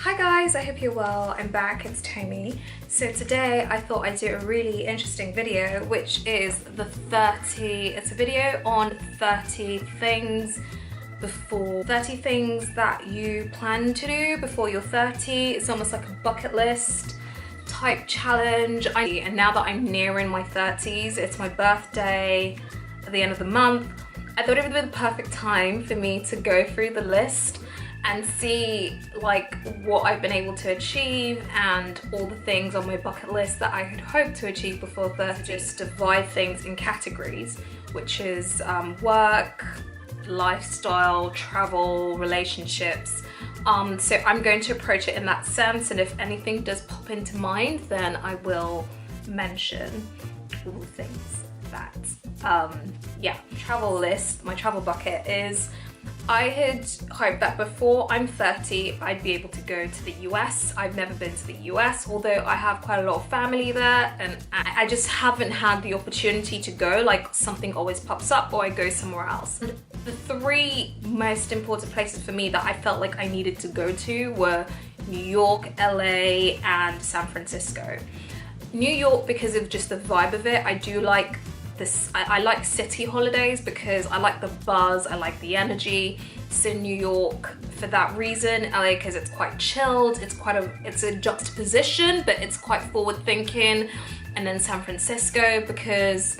Hi guys, I hope you're well. I'm back, it's Tommy. So today I thought I'd do a really interesting video, which is it's a video on 30 things that you plan to do before you're 30. It's almost like a bucket list type challenge. And now that I'm nearing my 30s, it's my birthday at the end of the month, I thought it would be the perfect time for me to go through the list and see like what I've been able to achieve and all the things on my bucket list that I had hoped to achieve before 30. Just divide things in categories, which is work, lifestyle, travel, relationships. So I'm going to approach it in that sense, and if anything does pop into mind, then I will mention all the things that, yeah. Travel list, my travel bucket is, I had hoped that before I'm 30, I'd be able to go to the US. I've never been to the US, although I have quite a lot of family there, and I just haven't had the opportunity to go. Like, something always pops up or I go somewhere else. And the three most important places for me that I felt like I needed to go to were New York, LA, and San Francisco. New York because of just the vibe of it. I do like this, I like city holidays because I like the buzz, I like the energy. So New York for that reason, LA because it's quite chilled, it's a juxtaposition, but it's quite forward thinking. And then San Francisco because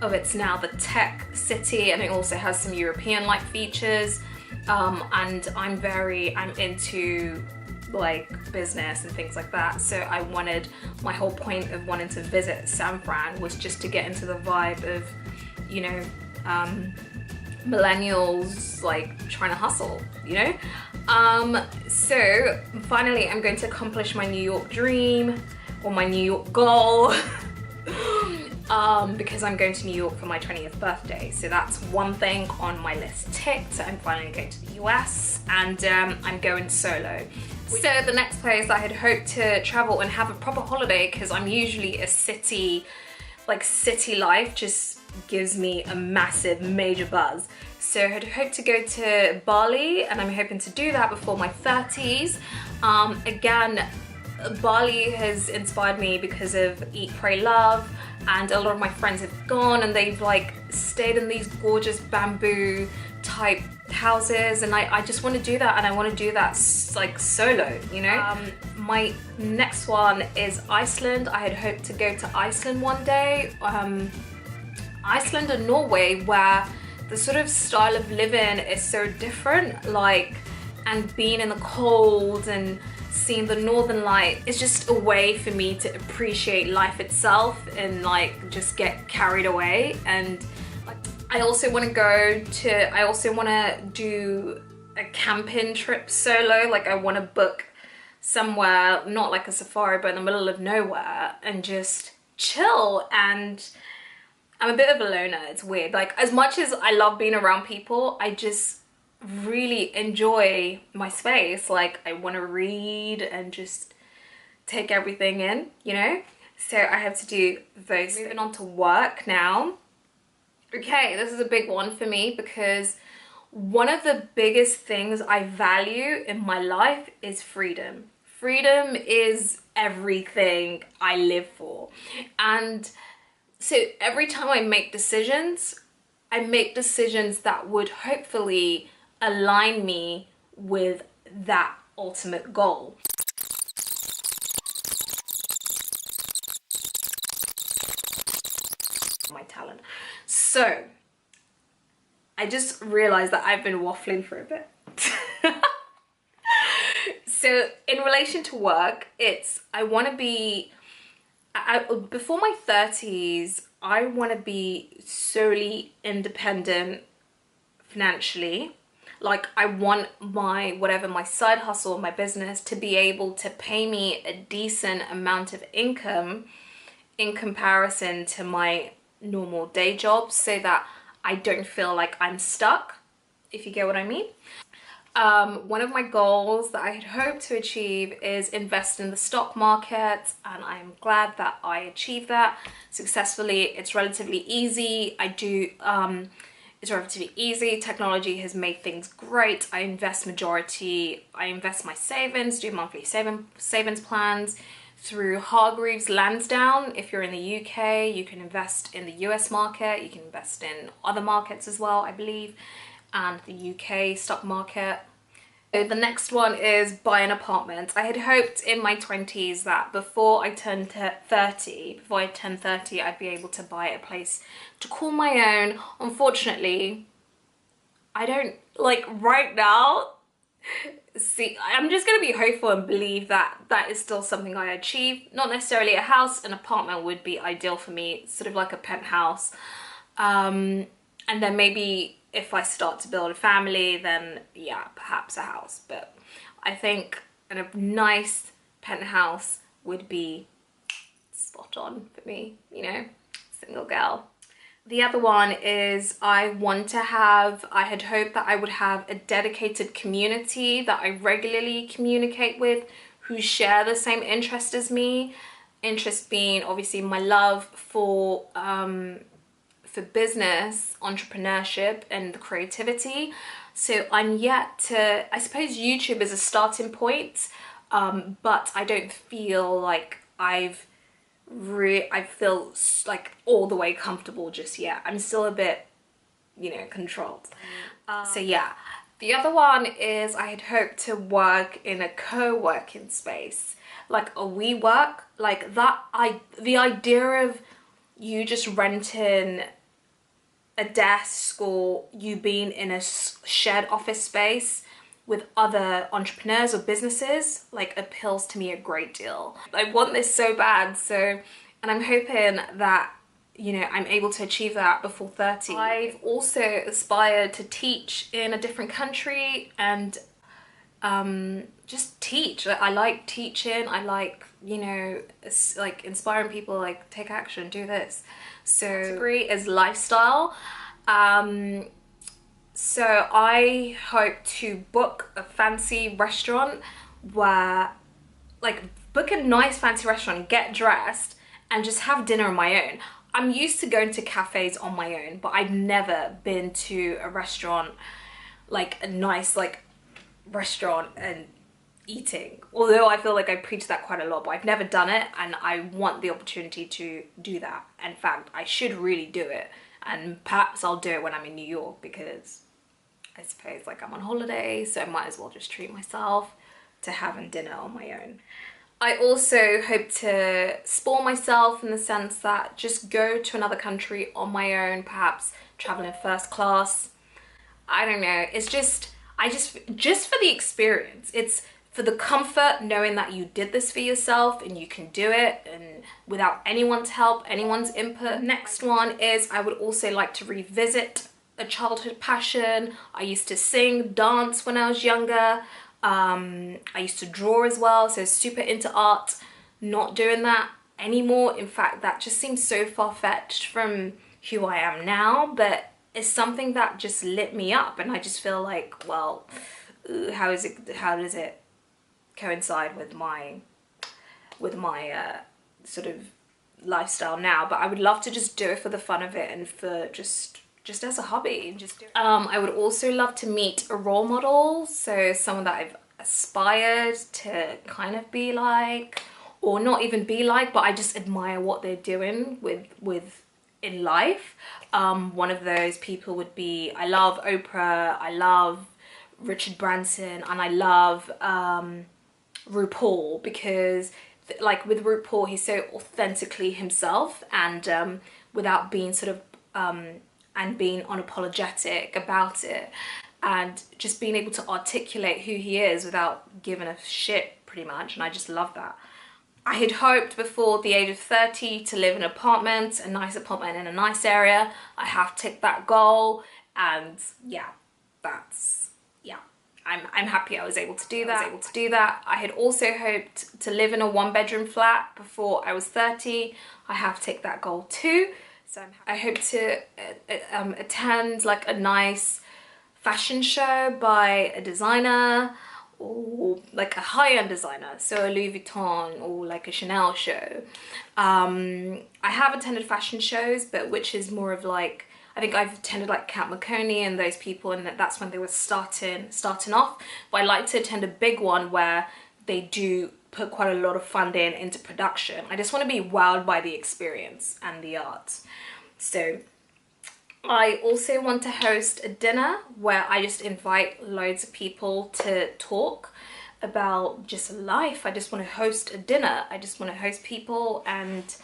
of it's now the tech city, and it also has some European-like features. And I'm into like business and things like that, so my whole point of wanting to visit San Fran was just to get into the vibe of, you know, millennials like trying to hustle, you know. So finally I'm going to accomplish my New York dream, or my New York goal. Because I'm going to New York for my 20th birthday. So that's one thing on my list ticked. So I'm finally going to the US, and I'm going solo. So the next place I had hoped to travel and have a proper holiday, because I'm usually a city life just gives me a massive major buzz. So I had hoped to go to Bali, and I'm hoping to do that before my 30s. Again, Bali has inspired me because of Eat, Pray, Love, and a lot of my friends have gone and they've like stayed in these gorgeous bamboo type houses, and I just want to do that, and I want to do that like solo, you know. My next one is Iceland. I had hoped to go to Iceland one day. Iceland and Norway, where the sort of style of living is so different, like, and being in the cold and seeing the northern light is just a way for me to appreciate life itself and like just get carried away. And like, I also want to do a camping trip solo. Like, I want to book somewhere, not like a safari, but in the middle of nowhere, and just chill. And I'm a bit of a loner, it's weird. Like, as much as I love being around people, I just really enjoy my space. Like, I want to read and just take everything in, you know. So I have to do those. Moving on to work now. Okay, this is a big one for me because one of the biggest things I value in my life is freedom. Freedom is everything I live for. And so every time I make decisions that would hopefully align me with that ultimate goal. My talent. So I just realized that I've been waffling for a bit. So in relation to work, I want to be, before my 30s, I want to be solely independent financially. Like, I want my side hustle, my business, to be able to pay me a decent amount of income in comparison to my normal day job, so that I don't feel like I'm stuck, if you get what I mean. One of my goals that I had hoped to achieve is invest in the stock market, and I'm glad that I achieved that successfully. It's relatively easy. I do it's relatively easy. Technology has made things great. I invest my savings, do monthly savings plans through Hargreaves Lansdowne. If you're in the UK, you can invest in the US market, you can invest in other markets as well, I believe, and the UK stock market. So the next one is buy an apartment. I had hoped in my 20s that before I turned 30, I'd be able to buy a place to call my own. Unfortunately, I don't, like right now, see, I'm just gonna be hopeful and believe that that is still something I achieve. Not necessarily a house, an apartment would be ideal for me, sort of like a penthouse. And then maybe if I start to build a family, then yeah, perhaps a house. But I think a nice penthouse would be spot on for me, you know, single girl. The other one is I had hoped that I would have a dedicated community that I regularly communicate with who share the same interest as me. Interest being obviously my love for business, entrepreneurship and creativity. So I'm yet to, I suppose YouTube is a starting point, but I don't feel like I feel like all the way comfortable just yet. I'm still a bit, you know, controlled. So yeah. The other one is I had hoped to work in a co-working space, like a WeWork, like that. The idea of you just renting a desk or you being in a shared office space with other entrepreneurs or businesses, like, appeals to me a great deal. I want this so bad, and I'm hoping that, you know, I'm able to achieve that before 30. I've also aspired to teach in a different country and just teach. I like teaching. I like, you know, like inspiring people, like take action, do this. So degree is lifestyle. So I hope to book a fancy restaurant where, like, book a nice fancy restaurant, get dressed and just have dinner on my own. I'm used to going to cafes on my own, but I've never been to a restaurant, like a nice like restaurant and eating. Although I feel like I preach that quite a lot, but I've never done it and I want the opportunity to do that. In fact, I should really do it, and perhaps I'll do it when I'm in New York, because I suppose like I'm on holiday, so I might as well just treat myself to having dinner on my own. I also hope to spoil myself in the sense that just go to another country on my own, perhaps travel in first class. I don't know, it's just for the experience. It's for the comfort, knowing that you did this for yourself and you can do it and without anyone's help, anyone's input. Next one is I would also like to revisit a childhood passion. I used to sing, dance when I was younger. I used to draw as well, so super into art. Not doing that anymore. In fact, that just seems so far-fetched from who I am now, but it's something that just lit me up, and I just feel like, well, how does it coincide with my sort of lifestyle now? But I would love to just do it for the fun of it and for just as a hobby, and just do it. I would also love to meet a role model, so someone that I've aspired to kind of be like, or not even be like, but I just admire what they're doing with in life. One of those people would be, I love Oprah, I love Richard Branson, and I love RuPaul, because like with RuPaul, he's so authentically himself, and without being sort of and being unapologetic about it, and just being able to articulate who he is without giving a shit, pretty much, and I just love that. I had hoped before the age of 30 to live in an apartment, a nice apartment in a nice area. I have ticked that goal, and yeah, I'm happy I was able to do that. I had also hoped to live in a one-bedroom flat before I was 30. I have ticked that goal too. So I hope to attend like a nice fashion show by a designer, or like a high-end designer, so a Louis Vuitton or like a Chanel show. I have attended fashion shows, but which is more of like, I think I've attended like Camp Marconi and those people, and that's when they were starting off. But I like to attend a big one where they do put quite a lot of funding into production. I just want to be wowed by the experience and the art. So I also want to host a dinner where I just invite loads of people to talk about just life. I just want to host a dinner. I just want to host people and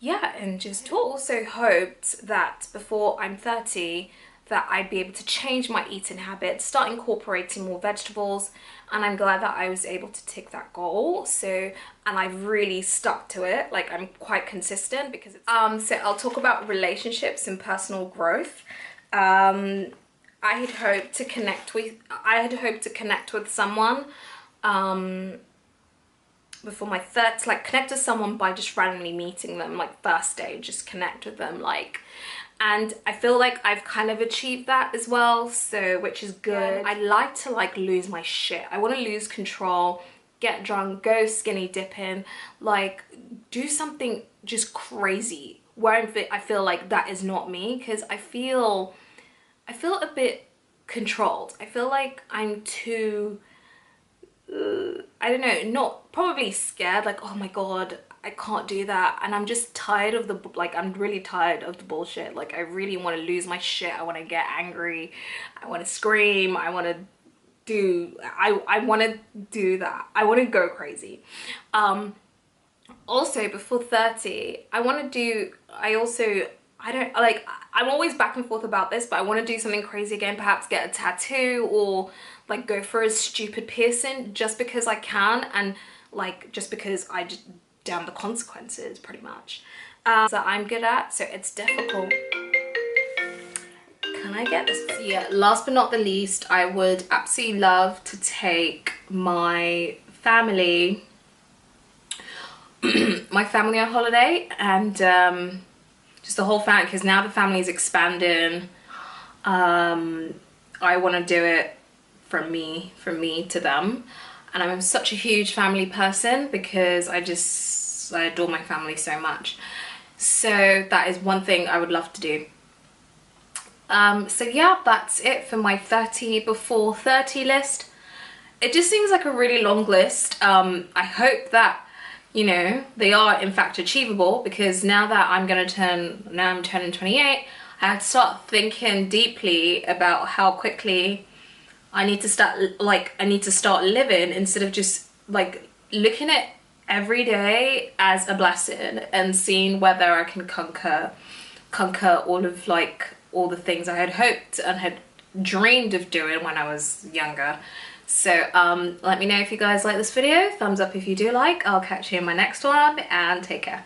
yeah, and just talk. Also hoped that before I'm 30 that I'd be able to change my eating habits, start incorporating more vegetables, and I'm glad that I was able to tick that goal. So, and I've really stuck to it. Like, I'm quite consistent because it's so I'll talk about relationships and personal growth. I had hoped to connect with someone before my 30s, like connect with someone by just randomly meeting them, like first day, just connect with them, like, and I feel like I've kind of achieved that as well, so which is good. I like to like lose my shit. I want to lose control, get drunk, go skinny dipping, like do something just crazy where I feel like that is not me, because I feel a bit controlled. I feel like I'm too I don't know, not probably scared, like, oh my god, I can't do that, and I'm just tired of the, like, I'm really tired of the bullshit. Like, I really want to lose my shit. I want to get angry, I want to scream, I want to do, I want to do that. I want to go crazy. Also before 30, I want to do, I'm always back and forth about this, but I want to do something crazy again, perhaps get a tattoo or like go for a stupid piercing just because I can, and like just because I just damn the consequences pretty much. So I'm good at, so it's difficult. Can I get this? Yeah, last but not the least, I would absolutely love to take my family on holiday, and just the whole family, because now the family is expanding. I want to do it from me to them, and I'm such a huge family person because I adore my family so much. So that is one thing I would love to do. So yeah, that's it for my 30 before 30 list. It just seems like a really long list. I hope that, you know, they are in fact achievable, because now that I'm turning 28, I have to start thinking deeply about how quickly I need to start living, instead of just like looking at every day as a blessing and seeing whether I can conquer all the things I had hoped and had dreamed of doing when I was younger. So let me know if you guys like this video. Thumbs up if you do like. I'll catch you in my next one, and take care.